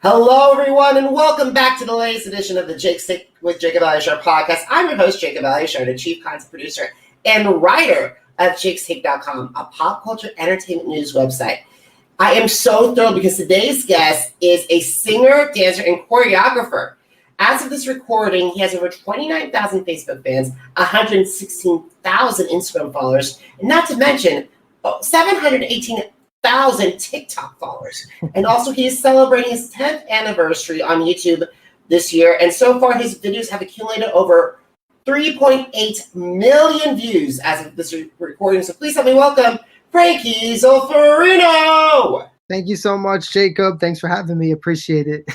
Hello, everyone, and welcome back to the latest edition of the Jacob Elyachar Podcast. I'm your host, Jacob Elyachar, the chief content producer and writer of jakestake.com, a pop culture entertainment news website. I am so thrilled because today's guest is a singer, dancer, and choreographer. As of this recording, he has over 29,000 Facebook fans, 116,000 Instagram followers, and not to mention 718,000 TikTok followers. And also he is celebrating his 10th anniversary on YouTube this year. And so far his videos have accumulated over 3.8 million views as of this recording. So please help me welcome Frankie Zulferino. Thank you so much, Jacob. Thanks for having me. Appreciate it.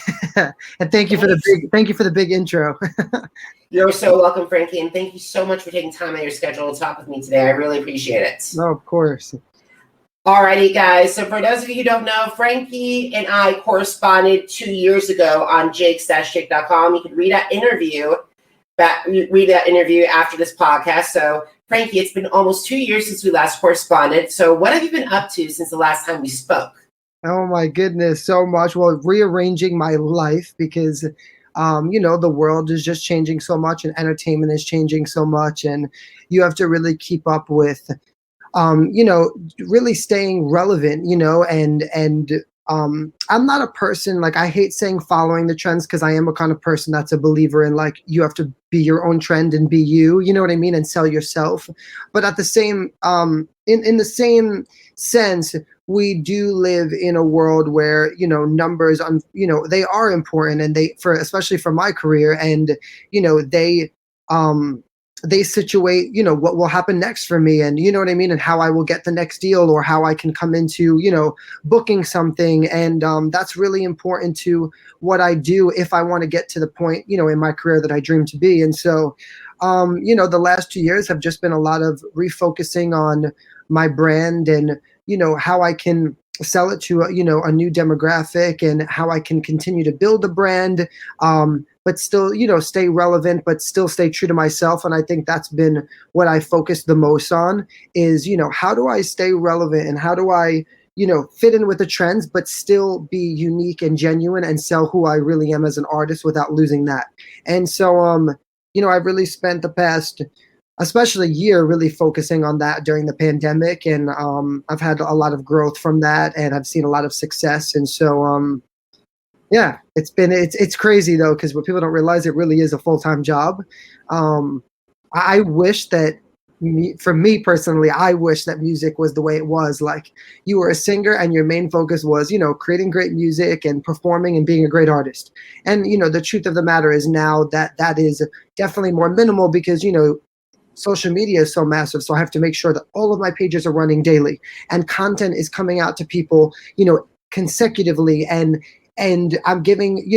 And thank you for the big intro. You're so welcome, Frankie. And thank you so much for taking time out of your schedule to talk with me today. I really appreciate it. No, of course. Alrighty, guys. So for those of you who don't know, Frankie and I corresponded 2 years ago on jakes-jake.com. You can read that interview after this podcast. So, Frankie, it's been almost 2 years since we last corresponded. So what have you been up to since the last time we spoke? Oh, my goodness, so much. Well, rearranging my life because, the world is just changing so much and entertainment is changing so much. And you have to really keep up with really staying relevant, and I'm not a person, like, I hate saying following the trends because I am a kind of person that's a believer in, like, you have to be your own trend and be you know what I mean, and sell yourself. But at the same, in the same sense, we do live in a world where, numbers, they are important, and especially for my career, and, they situate, what will happen next for me, and you know what I mean, and how I will get the next deal, or how I can come into, booking something. And that's really important to what I do if I want to get to the point, in my career that I dream to be. And so, the last 2 years have just been a lot of refocusing on my brand and, how I can sell it to, a new demographic, and how I can continue to build a brand, but still, stay relevant, but still stay true to myself. And I think that's been what I focused the most on is, how do I stay relevant, and how do I, fit in with the trends, but still be unique and genuine and sell who I really am as an artist without losing that. And so, I've really spent the past, especially year, really focusing on that during the pandemic. And I've had a lot of growth from that, and I've seen a lot of success. And so, yeah, it's crazy though, because what people don't realize, it really is a full-time job. I wish that, for me personally, I wish that music was the way it was. Like, you were a singer and your main focus was, creating great music and performing and being a great artist. And, the truth of the matter is now that is definitely more minimal because, social media is so massive. So I have to make sure that all of my pages are running daily and content is coming out to people, consecutively. And I'm giving,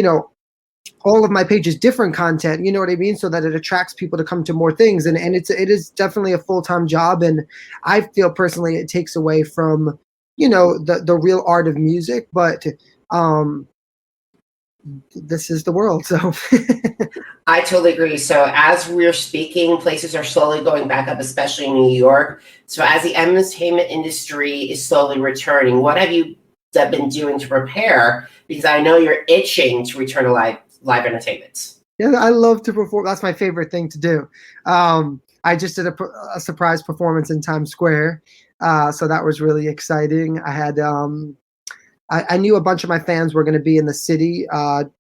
all of my pages different content, you know what I mean? So that it attracts people to come to more things. And it is definitely a full-time job. And I feel personally it takes away from, the real art of music. But this is the world. So I totally agree. So as we're speaking, places are slowly going back up, especially in New York. So as the entertainment industry is slowly returning, what have you been doing to prepare? Because I know you're itching to return to live entertainment. Yeah, I love to perform. That's my favorite thing to do. I just did a surprise performance in Times Square. So that was really exciting. I had, I knew a bunch of my fans were going to be in the city,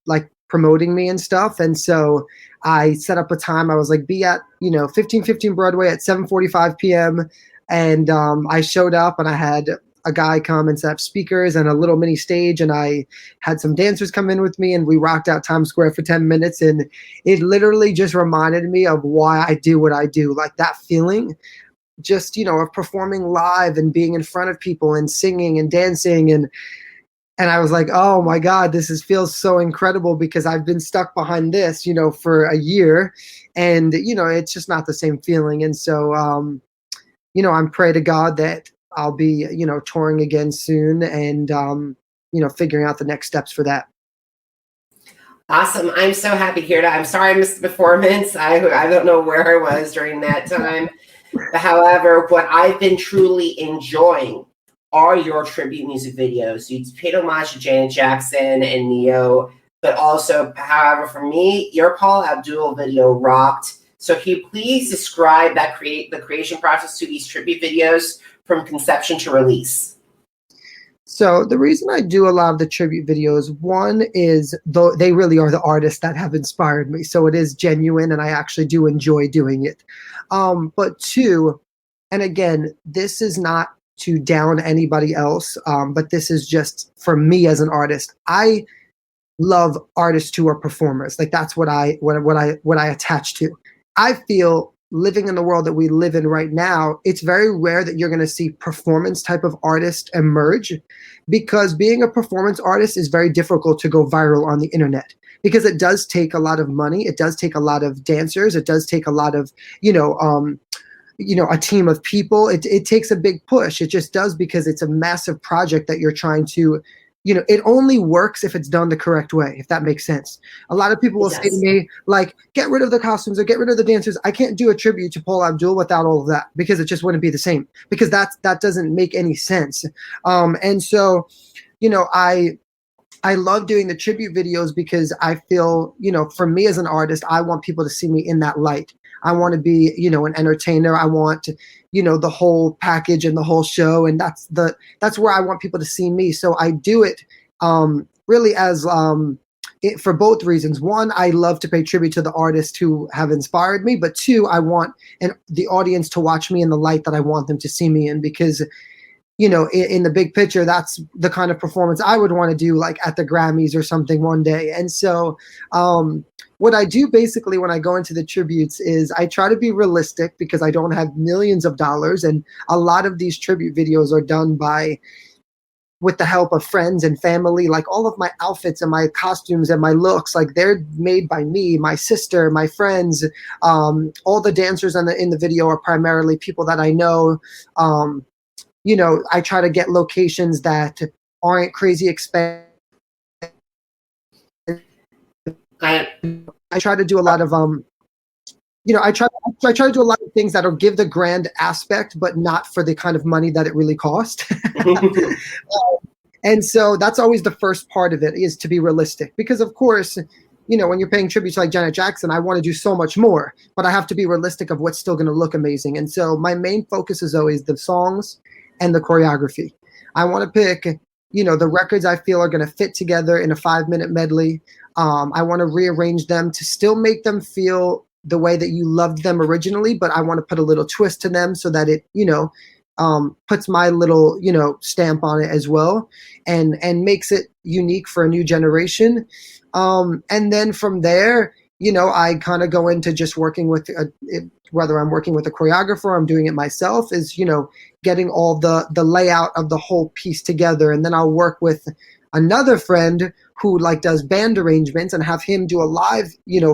like promoting me and stuff. And so I set up a time. I was like, be at, 1515 Broadway at 7:45 p.m. And I showed up, and I had a guy come and set up speakers and a little mini stage, and I had some dancers come in with me, and we rocked out Times Square for 10 minutes. And it literally just reminded me of why I do what I do. Like, that feeling just, of performing live and being in front of people and singing and dancing. And I was like, oh my God, feels so incredible, because I've been stuck behind this, for a year, and, it's just not the same feeling. And so, I'm pray to God that I'll be, touring again soon, and, figuring out the next steps for that. Awesome. I'm so happy to hear that. I'm sorry I missed the performance. I don't know where I was during that time. However, what I've been truly enjoying are your tribute music videos. You paid homage to Janet Jackson and Neo, but also, however, for me, your Paula Abdul video rocked. So can you please describe the creation process to these tribute videos from conception to release? So the reason I do a lot of the tribute videos, one is though they really are the artists that have inspired me. So it is genuine and I actually do enjoy doing it. But two, and again, this is not to down anybody else, but this is just for me as an artist. I love artists who are performers. Like that's what I attach to. I feel living in the world that we live in right now, it's very rare that you're going to see performance type of artist emerge, because being a performance artist is very difficult to go viral on the internet, because it does take a lot of money. It does take a lot of dancers. It does take a lot of, a team of people. It takes a big push. It just does, because it's a massive project that you're trying to, it only works if it's done the correct way, if that makes sense. A lot of people will say to me, like, get rid of the costumes or get rid of the dancers. I can't do a tribute to Paula Abdul without all of that, because it just wouldn't be the same, because that doesn't make any sense. And so, I love doing the tribute videos because I feel, for me as an artist, I want people to see me in that light. I want to be, an entertainer. I want, the whole package and the whole show. And that's where I want people to see me. So I do it really as for both reasons. One, I love to pay tribute to the artists who have inspired me. But two, I want the audience to watch me in the light that I want them to see me in, because in the big picture, that's the kind of performance I would want to do, like at the Grammys or something one day. And so what I do basically when I go into the tributes is I try to be realistic, because I don't have millions of dollars. And a lot of these tribute videos are done with the help of friends and family. Like all of my outfits and my costumes and my looks, like they're made by me, my sister, my friends. All the dancers in the video are primarily people that I know. I try to get locations that aren't crazy expensive. I try to do a lot of I try to do a lot of things that'll give the grand aspect, but not for the kind of money that it really cost. And so that's always the first part of it, is to be realistic, because of course, when you're paying tribute to like Janet Jackson, I want to do so much more, but I have to be realistic of what's still going to look amazing. And so my main focus is always the songs and the choreography. I want to pick, the records I feel are going to fit together in a 5-minute medley. I want to rearrange them to still make them feel the way that you loved them originally, but I want to put a little twist to them so that it, puts my little, stamp on it as well, and makes it unique for a new generation. And then from there, I kind of go into just working with, whether I'm working with a choreographer or I'm doing it myself, is, getting all the layout of the whole piece together. And then I'll work with another friend who like does band arrangements and have him do a live,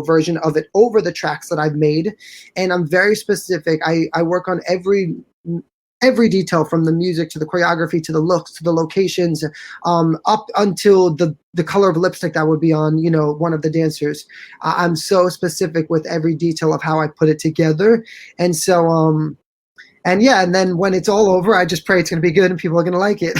version of it over the tracks that I've made. And I'm very specific. I work on every detail, from the music to the choreography to the looks to the locations, up until the color of lipstick that would be on, one of the dancers. I'm so specific with every detail of how I put it together. And so, and then when it's all over, I just pray it's going to be good and people are going to like it.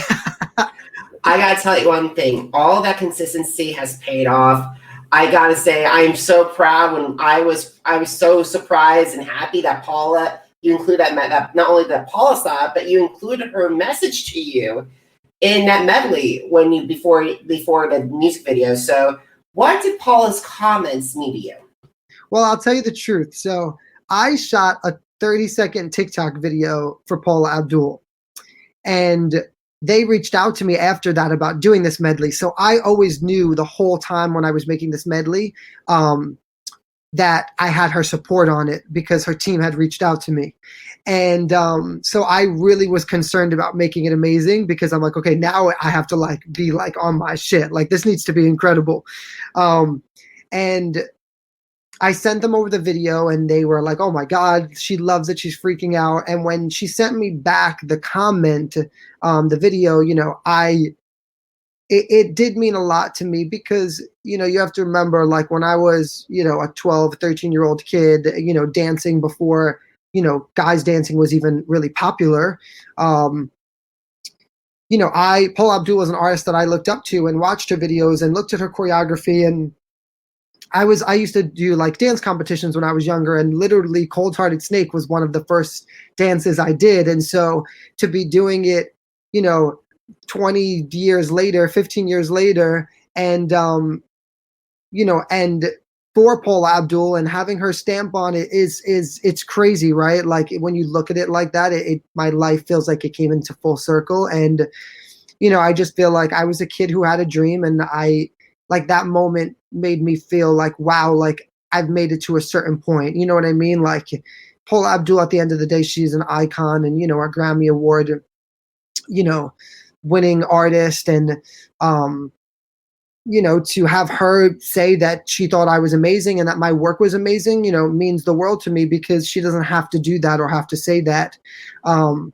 I got to tell you one thing. All that consistency has paid off. I got to say, I am so proud. When I was so surprised and happy that Paula, you include that not only that Paula saw it, but you included her message to you in that medley before the music video. So what did Paula's comments mean to you? Well, I'll tell you the truth. So I shot a 30-second TikTok video for Paula Abdul, and they reached out to me after that about doing this medley. So I always knew the whole time when I was making this medley, that I had her support on it, because her team had reached out to me. And so I really was concerned about making it amazing, because I'm like, okay, now I have to be on my shit. Like, this needs to be incredible. And I sent them over the video and they were like, oh my God, she loves it. She's freaking out. And when she sent me back the comment, the video, it did mean a lot to me, because, you have to remember, like when I was, a 12, 13-year-old kid, dancing before, guys dancing was even really popular. Paula Abdul was an artist that I looked up to and watched her videos and looked at her choreography. And I used to do like dance competitions when I was younger, and literally Cold Hearted Snake was one of the first dances I did. And so to be doing it, 20 years later, 15 years later, and, and for Paula Abdul and having her stamp on it it's crazy, right? Like when you look at it like that, my life feels like it came into full circle. And, I just feel like I was a kid who had a dream, and like that moment made me feel like, wow, like I've made it to a certain point. You know what I mean? Like Paula Abdul, at the end of the day, she's an icon and, a Grammy Award, winning artist. And, to have her say that she thought I was amazing and that my work was amazing, means the world to me, because she doesn't have to do that or have to say that. And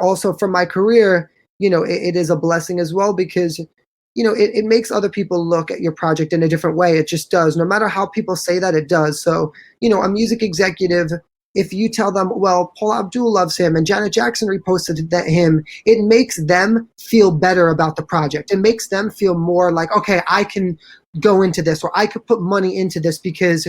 also for my career, it is a blessing as well, because it makes other people look at your project in a different way. It just does. No matter how people say that, it does. So, a music executive, if you tell them, well, Paula Abdul loves him and Janet Jackson reposted him, it makes them feel better about the project. It makes them feel more like, okay, I can go into this, or I could put money into this, because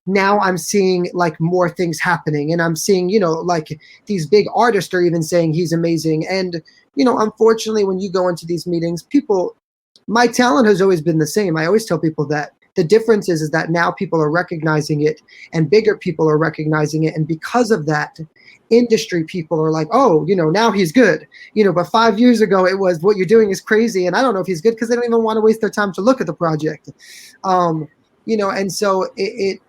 now I'm seeing like more things happening, and I'm seeing, like these big artists are even saying he's amazing. And, unfortunately, when you go into these meetings, my talent has always been the same. I always tell people that. The difference is that now people are recognizing it, and bigger people are recognizing it. And because of that, industry people are like, oh, now he's good. But 5 years ago, it was, what you're doing is crazy, and I don't know if he's good, because they don't even want to waste their time to look at the project. And so it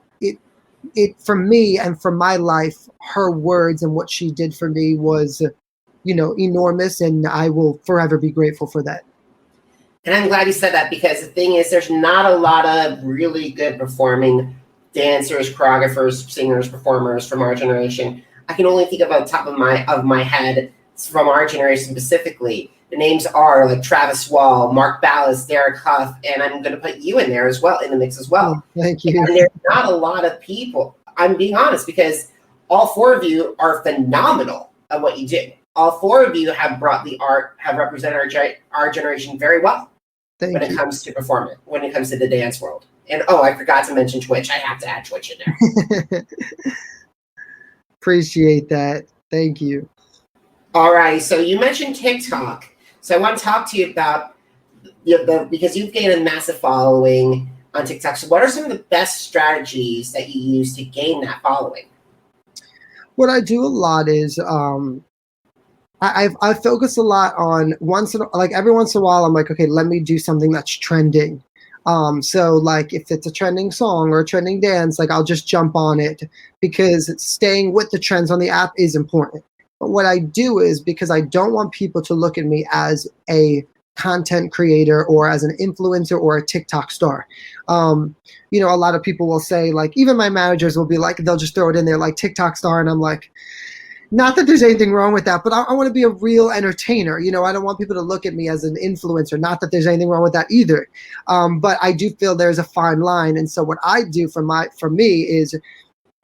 for me and for my life, her words and what she did for me was, enormous, and I will forever be grateful for that. And I'm glad you said that, because the thing is, there's not a lot of really good performing dancers, choreographers, singers, performers from our generation. I can only think of on top of my head from our generation specifically. The names are like Travis Wall, Mark Ballas, Derek Huff, and I'm going to put you in there as well, in the mix as well. Oh, thank you. And there's not a lot of people. I'm being honest, because all four of you are phenomenal at what you do. All four of you have brought the art, have represented our generation very well. When it comes to performance, when it comes to the dance world. And I forgot to mention Twitch. I have to add Twitch in there. Appreciate that. Thank you. All right. So you mentioned TikTok. So I want to talk to you about because you've gained a massive following on TikTok. So what are some of the best strategies that you use to gain that following? What I do a lot is I focus a lot on every once in a while, I'm like, okay, let me do something that's trending. So like if it's a trending song or a trending dance, like I'll just jump on it, because staying with the trends on the app is important. But what I do is, because I don't want people to look at me as a content creator or as an influencer or a TikTok star. A lot of people will say, like, even my managers will be like, they'll just throw it in there like TikTok star. And I'm like, not that there's anything wrong with that, but I want to be a real entertainer. I don't want people to look at me as an influencer. Not that there's anything wrong with that either. But I do feel there's a fine line. And so what I do for me is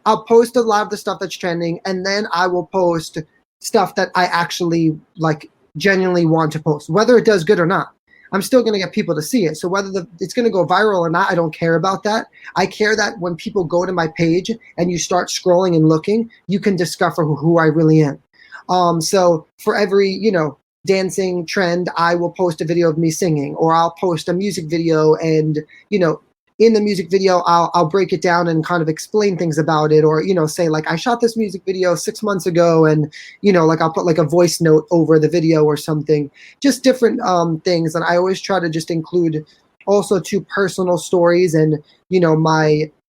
I'll post a lot of the stuff that's trending, and then I will post stuff that I actually like genuinely want to post, whether it does good or not. I'm still going to get people to see it. So whether it's going to go viral or not, I don't care about that. I care that when people go to my page and you start scrolling and looking, you can discover who I really am. So for every, dancing trend, I will post a video of me singing, or I'll post a music video, and, in the music video, I'll break it down and kind of explain things about it, or, say like I shot this music video 6 months ago, and, like I'll put like a voice note over the video or something, just different things. And I always try to just include also two personal stories and,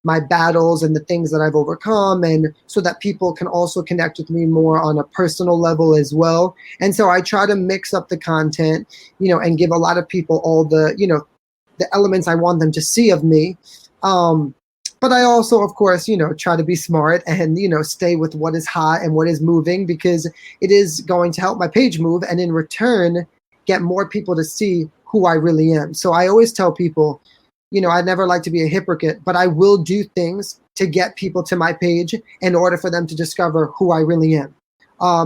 my battles and the things that I've overcome, and so that people can also connect with me more on a personal level as well. And so I try to mix up the content, and give a lot of people all the, the elements I want them to see of me. But I also, of course, try to be smart and, stay with what is hot and what is moving, because it is going to help my page move, and in return, get more people to see who I really am. So I always tell people, I'd never like to be a hypocrite, but I will do things to get people to my page in order for them to discover who I really am.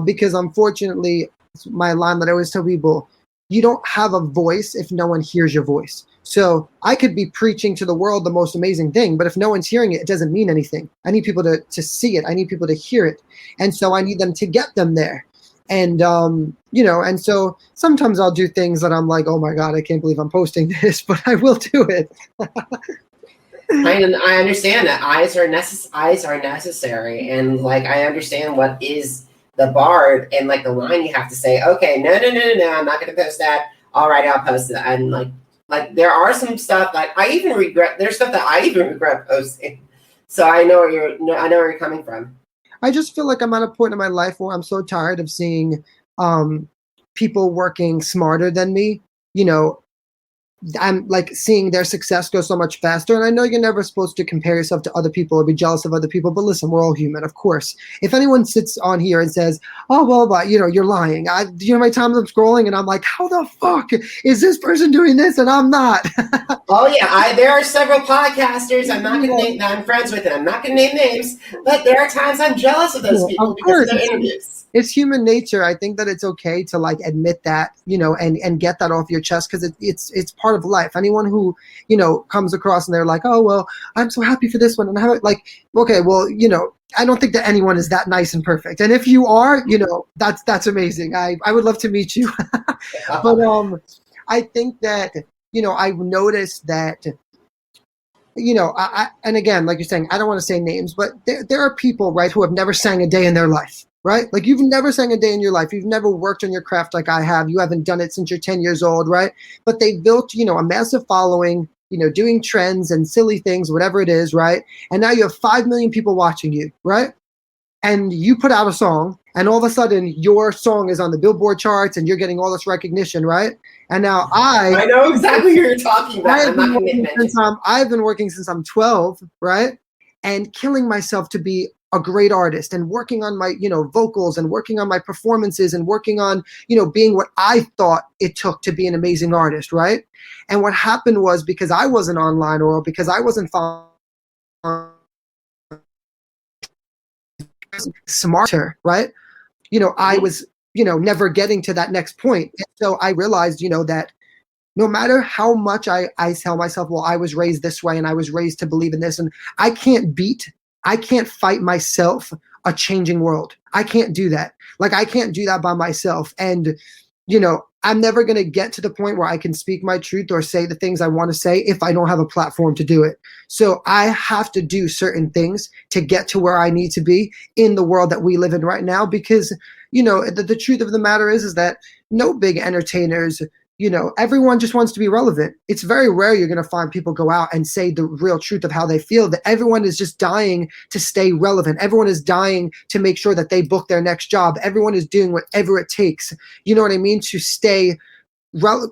Because unfortunately, It's my line that I always tell people, you don't have a voice if no one hears your voice. So I could be preaching to the world the most amazing thing, but if no one's hearing it, it doesn't mean anything. I need people to see it. I need people to hear it. And so I need them to get them there. And, and so sometimes I'll do things that I'm like, oh my God, I can't believe I'm posting this, but I will do it. I understand that eyes are necessary. And like, I understand what is the bar and like the line you have to say, okay, no, I'm not going to post that. All right, I'll post it. And like there are some stuff that I even regret. There's stuff that I even regret posting. So I know where you're coming from. I just feel like I'm at a point in my life where I'm so tired of seeing people working smarter than me. I'm like seeing their success go so much faster. And I know you're never supposed to compare yourself to other people or be jealous of other people. But listen, we're all human, of course. If anyone sits on here and says, oh, well, you're lying. How many times I'm scrolling and I'm like, how the fuck is this person doing this and I'm not? Oh, yeah. There are several podcasters I'm not going to name that I'm friends with, and I'm not going to name names. But there are times I'm jealous of those people because of their interviews. It's human nature. I think that it's okay to like admit that, and get that off your chest because it's part of life. Anyone who, comes across and they're like, oh, well, I'm so happy for this one. And I'm like, okay, well, I don't think that anyone is that nice and perfect. And if you are, that's amazing. I would love to meet you. But I think that, I've noticed that, and again, like you're saying, I don't want to say names, but there are people, right, who have never sang a day in their life. Right? Like you've never sang a day in your life. You've never worked on your craft like I have. You haven't done it since you're 10 years old, right? But they've built, a massive following, doing trends and silly things, whatever it is, right? And now you have 5 million people watching you, right? And you put out a song and all of a sudden your song is on the Billboard charts and you're getting all this recognition, right? And now I know exactly what you're talking about. I've been working since I'm 12, right? And killing myself to be a great artist and working on my, vocals and working on my performances and working on, being what I thought it took to be an amazing artist, right? And what happened was because I wasn't online or because I wasn't smarter, right? I was, never getting to that next point. And so I realized, that no matter how much I tell myself, well, I was raised this way and I was raised to believe in this, and I can't fight myself a changing world. I can't do that. Like I can't do that by myself. And, I'm never going to get to the point where I can speak my truth or say the things I want to say if I don't have a platform to do it. So I have to do certain things to get to where I need to be in the world that we live in right now, because, the truth of the matter is that no big entertainers, everyone just wants to be relevant. It's very rare you're going to find people go out and say the real truth of how they feel. That everyone is just dying to stay relevant. Everyone is dying to make sure that they book their next job. Everyone is doing whatever it takes, to stay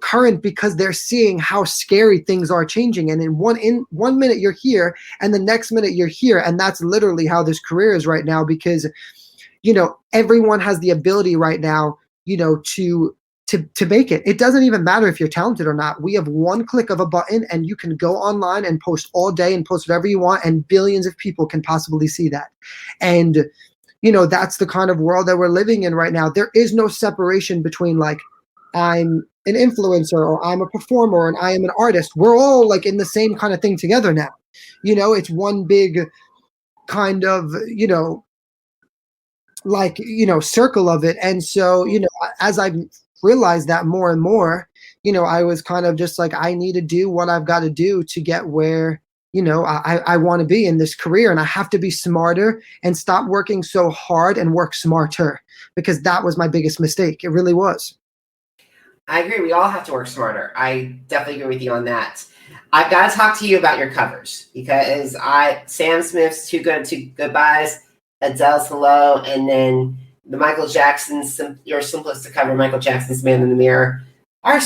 current because they're seeing how scary things are changing. And in one minute you're here and the next minute you're here. And that's literally how this career is right now because, everyone has the ability right now, to make it. It doesn't even matter if you're talented or not. We have one click of a button and you can go online and post all day and post whatever you want and billions of people can possibly see that. And, that's the kind of world that we're living in right now. There is no separation between like, I'm an influencer or I'm a performer and I am an artist. We're all like in the same kind of thing together now. It's one big kind of, circle of it. And so, as I've realized that more and more, I was kind of just like, I need to do what I've got to do to get where, I want to be in this career. And I have to be smarter and stop working so hard and work smarter, because that was my biggest mistake. It really was. I agree. We all have to work smarter. I definitely agree with you on that. I've got to talk to you about your covers because Sam Smith's Too Good to Goodbyes, Adele's Hello, and then the Michael Jackson's Your Simplest to Cover, Michael Jackson's Man in the Mirror, I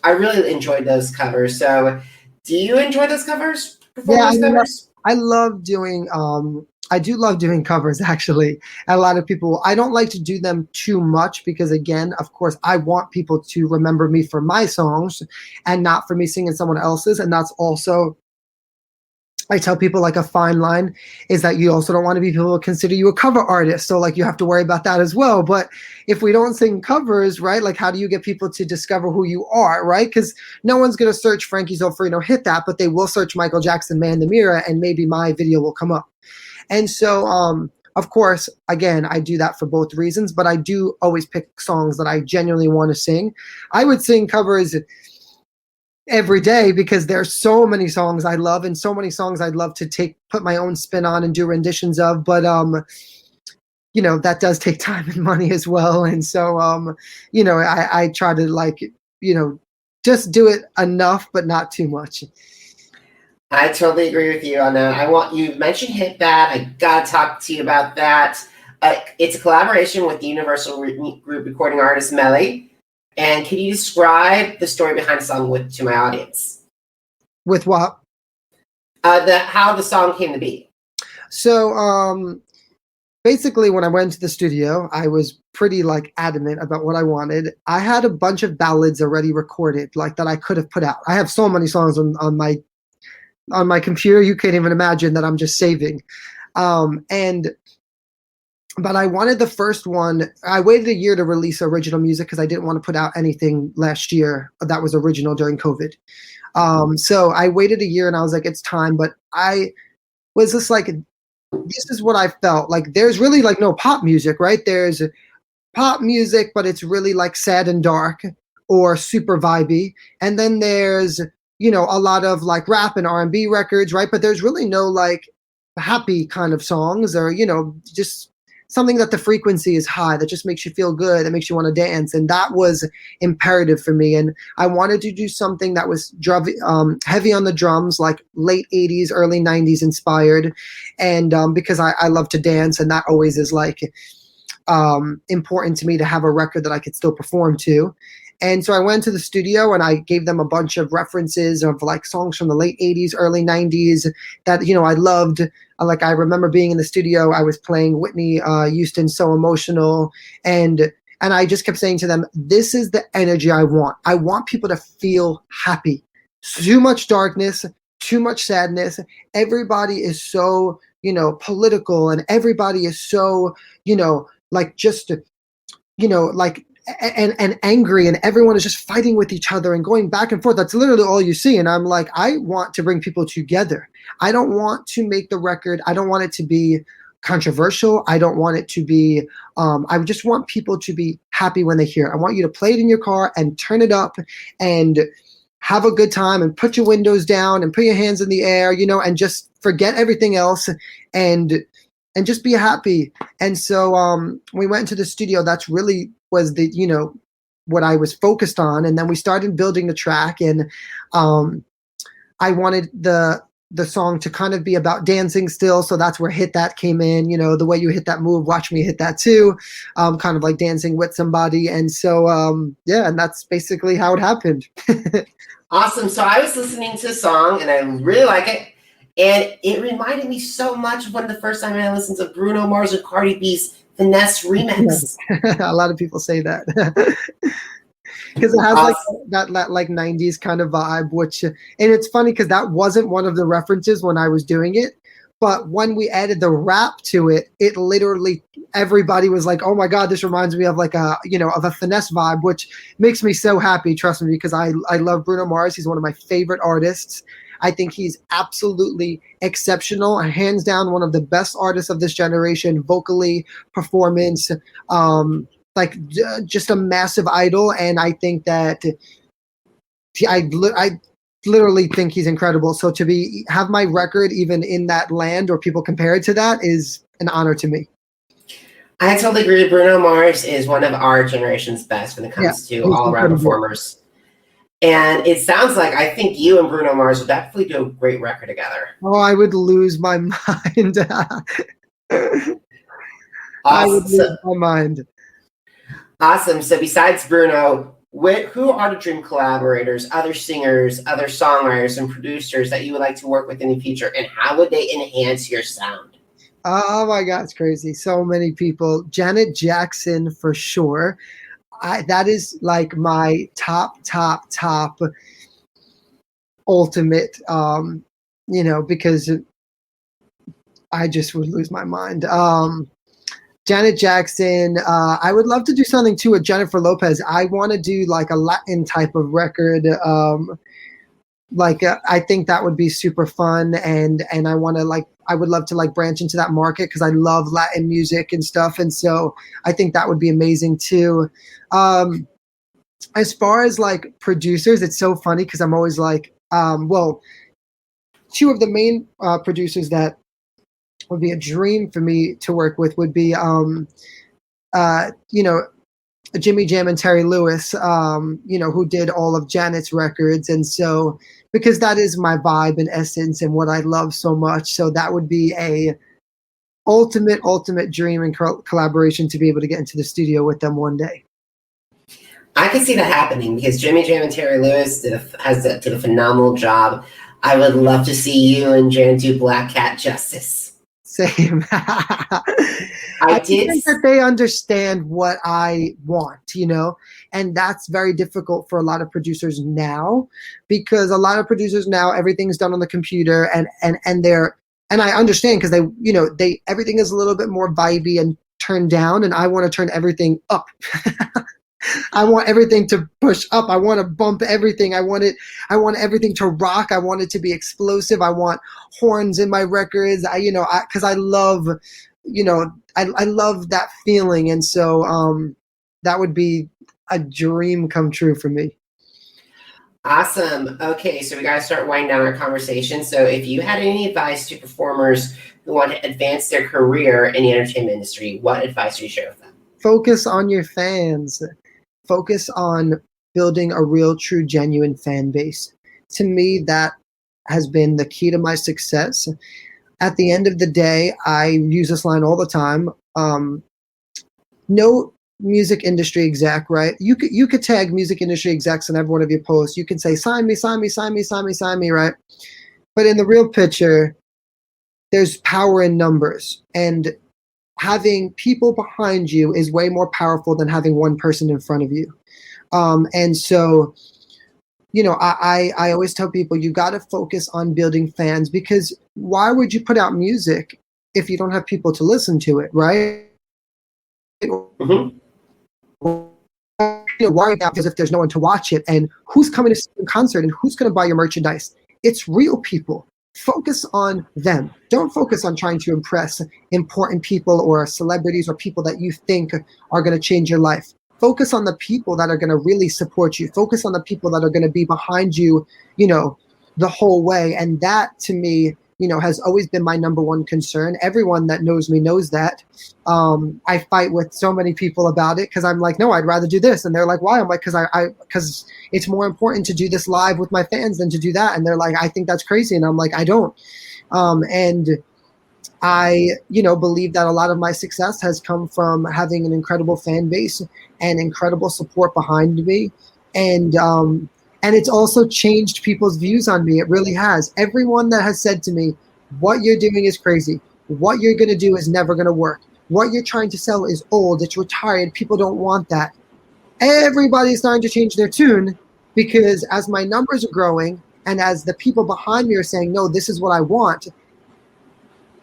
really enjoyed those covers. So do you enjoy those covers? I love doing I do love doing covers, actually. A lot of people, I don't like to do them too much because, again, of course, I want people to remember me for my songs and not for me singing someone else's. And that's also I tell people like a fine line is that you also don't want to be people who consider you a cover artist. So like you have to worry about that as well. But if we don't sing covers, right, like how do you get people to discover who you are, right? Because no one's going to search Frankie Zulferino hit that, but they will search Michael Jackson Man in the Mirror and maybe my video will come up. And so, of course, again, I do that for both reasons, but I do always pick songs that I genuinely want to sing. I would sing covers every day because there's so many songs I love and so many songs I'd love to put my own spin on and do renditions of. But, you know, that does take time and money as well. And so, you know, I try to like, you know, just do it enough, but not too much. I totally agree with you on that. You mentioned Hit That. I got to talk to you about that. It's a collaboration with the Universal Group recording artist Melii. And can you describe the story behind the song to my audience? With what? How the song came to be. So basically, when I went to the studio, I was pretty like adamant about what I wanted. I had a bunch of ballads already recorded, like that I could have put out. I have so many songs on my computer, you can't even imagine that I'm just saving. But I wanted the first one. I waited a year to release original music because I didn't want to put out anything last year that was original during COVID. So I waited a year and I was like, it's time. But I was just like, this is what I felt. Like there's really like no pop music, right? There's pop music, but it's really like sad and dark or super vibey. And then there's, you know, a lot of like rap and R&B records, right? But there's really no like happy kind of songs or, you know, just something that the frequency is high, that just makes you feel good, that makes you want to dance. And that was imperative for me. And I wanted to do something that was heavy on the drums, like late 80s, early 90s inspired. And because I love to dance, and that always is like important to me to have a record that I could still perform to. And so I went to the studio and I gave them a bunch of references of like songs from the late 80s, early 90s that, you know, I loved. Like I remember being in the studio, I was playing Whitney Houston's So Emotional. And I just kept saying to them, this is the energy I want. I want people to feel happy. Too much darkness, too much sadness. Everybody is so, you know, political, and everybody is so, you know, like just, you know, like, and angry, and everyone is just fighting with each other and going back and forth. That's literally all you see. And I'm like, I want to bring people together. I don't want to make the record. I don't want it to be controversial. I don't want it to be, I just want people to be happy when they hear it. I want you to play it in your car and turn it up and have a good time and put your windows down and put your hands in the air, you know, and just forget everything else and just be happy. And so we went into the studio. That's really was the, you know, what I was focused on. And then we started building the track, and I wanted the song to kind of be about dancing still. So that's where Hit That came in, you know, the way you hit that move, watch me hit that too, kind of like dancing with somebody. And so, yeah, and that's basically how it happened. Awesome. So I was listening to the song and I really like it. And it reminded me so much of when the first time I listened to Bruno Mars and Cardi B's Finesse remix. A lot of people say that. Because it has like that like 90s kind of vibe, which, and it's funny because that wasn't one of the references when I was doing it. But when we added the rap to it, it literally, everybody was like, oh my God, this reminds me of like a, you know, of a Finesse vibe, which makes me so happy, trust me, because I love Bruno Mars. He's one of my favorite artists. I think he's absolutely exceptional, hands down one of the best artists of this generation, vocally, performance, like just a massive idol. And I think that I literally think he's incredible. So to have my record even in that land or people compare it to that is an honor to me. I totally agree. Bruno Mars is one of our generation's best when it comes to all-around performers. And it sounds like I think you and Bruno Mars would definitely do a great record together. Oh, I would lose my mind. Awesome. I would lose my mind. Awesome. So besides Bruno, who are the dream collaborators, other singers, other songwriters, and producers that you would like to work with in the future, and how would they enhance your sound? Oh my God, it's crazy. So many people. Janet Jackson for sure. That is like my top ultimate because I just would lose my mind. Janet Jackson. I would love to do something too with Jennifer Lopez. I want to do like a Latin type of record. I think that would be super fun, and I want to I would love to branch into that market because I love Latin music and stuff, and so I think that would be amazing too. As far as producers, it's so funny because I'm always two of the main producers that would be a dream for me to work with would be Jimmy Jam and Terry Lewis, who did all of Janet's records. And so, because that is my vibe in essence and what I love so much. So that would be a ultimate dream and collaboration to be able to get into the studio with them one day. I can see that happening because Jimmy Jam and Terry Lewis did a phenomenal job. I would love to see you and Jan do Black Cat justice. Same. I think that they understand what I want, and that's very difficult for a lot of producers now, because a lot of producers now, everything's done on the computer, and I understand because they everything is a little bit more vibey and turned down, and I want to turn everything up. I want everything to push up. I want to bump everything. I want everything to rock. I want it to be explosive. I want horns in my records. Because I love, I love that feeling. And so that would be a dream come true for me. Awesome. Okay, so we got to start winding down our conversation. So if you had any advice to performers who want to advance their career in the entertainment industry, what advice would you share with them? Focus on your fans. Focus on building a real, true, genuine fan base. To me, that has been the key to my success. At the end of the day, I use this line all the time. No music industry exec, right? You could tag music industry execs in every one of your posts. You can say, sign me, right? But in the real picture, there's power in numbers. And having people behind you is way more powerful than having one person in front of you. And so, I always tell people you got to focus on building fans, because why would you put out music if you don't have people to listen to it, right? Mm-hmm. Why now? Because if there's no one to watch it, and who's coming to see your concert, and who's going to buy your merchandise? It's real people. Focus on them. Don't focus on trying to impress important people or celebrities or people that you think are going to change your life. Focus on the people that are going to really support you. Focus on the people that are going to be behind you, the whole way. And that, to me, has always been my number one concern. Everyone that knows me knows that. I fight with so many people about it because I'm like, no, I'd rather do this. And they're like, why? I'm like, because it's more important to do this live with my fans than to do that. And they're like, I think that's crazy. And I'm like, I don't. And I, believe that a lot of my success has come from having an incredible fan base and incredible support behind me. And it's also changed people's views on me. It really has. Everyone that has said to me, what you're doing is crazy. What you're going to do is never going to work. What you're trying to sell is old. It's retired. People don't want that. Everybody's starting to change their tune, because as my numbers are growing and as the people behind me are saying, no, this is what I want,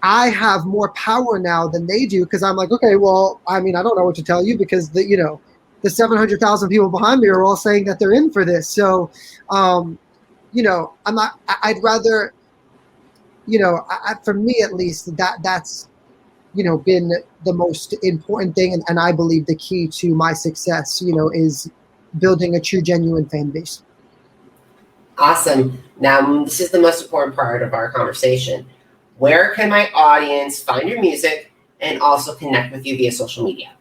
I have more power now than they do, because I'm like, okay, well, I don't know what to tell you, because the 700,000 people behind me are all saying that they're in for this. So, I'd rather, for me at least, that's, been the most important thing. And I believe the key to my success, is building a true, genuine fan base. Awesome. Now, this is the most important part of our conversation. Where can my audience find your music and also connect with you via social media?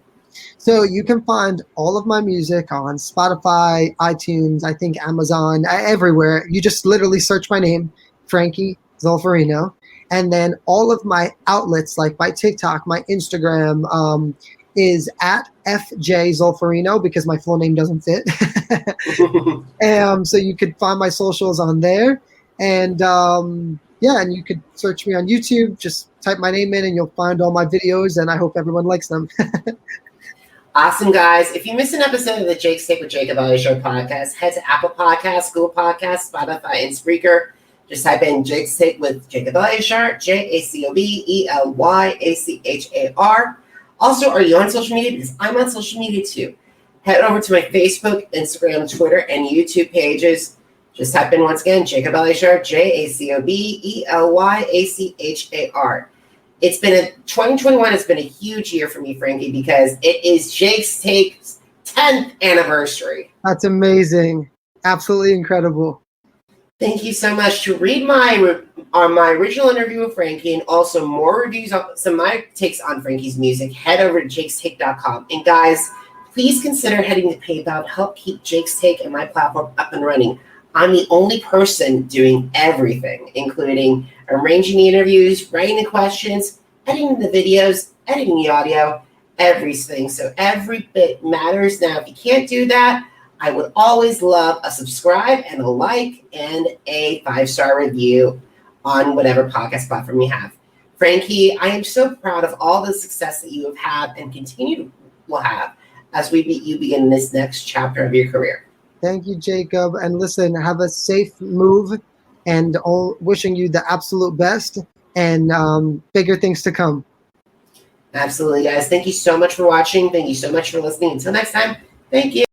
So you can find all of my music on Spotify, iTunes, I think Amazon, everywhere. You just literally search my name, Frankie Zulferino. And then all of my outlets, like my TikTok, my Instagram, is at FJ Zulferino, because my full name doesn't fit. So you could find my socials on there. And and you could search me on YouTube. Just type my name in and you'll find all my videos, and I hope everyone likes them. Awesome, guys. If you missed an episode of the Jacob with Jacob Elyachar Podcast, head to Apple Podcasts, Google Podcasts, Spotify, and Spreaker. Just type in Jake's Take with Jacob Elyachar, JACOBELYACHAR. Also, are you on social media? Because I'm on social media too. Head over to my Facebook, Instagram, Twitter, and YouTube pages. Just type in once again, Jacob Elyachar, JACOBELYACHAR. 2021 has been a huge year for me, Frankie, because it is Jake's Take's 10th anniversary. That's amazing. Absolutely incredible. Thank you so much. To read my original interview with Frankie and also more reviews on some of my takes on Frankie's music, head over to jakestake.com. And guys, please consider heading to PayPal to help keep Jake's Take and my platform up and running. I'm the only person doing everything, including arranging the interviews, writing the questions, editing the videos, editing the audio, everything. So every bit matters. Now, if you can't do that, I would always love a subscribe and a like and a 5-star review on whatever podcast platform you have. Frankie, I am so proud of all the success that you have had and will have as you begin this next chapter of your career. Thank you, Jacob. And listen, have a safe move and wishing you the absolute best and bigger things to come. Absolutely, guys. Thank you so much for watching. Thank you so much for listening. Until next time, thank you.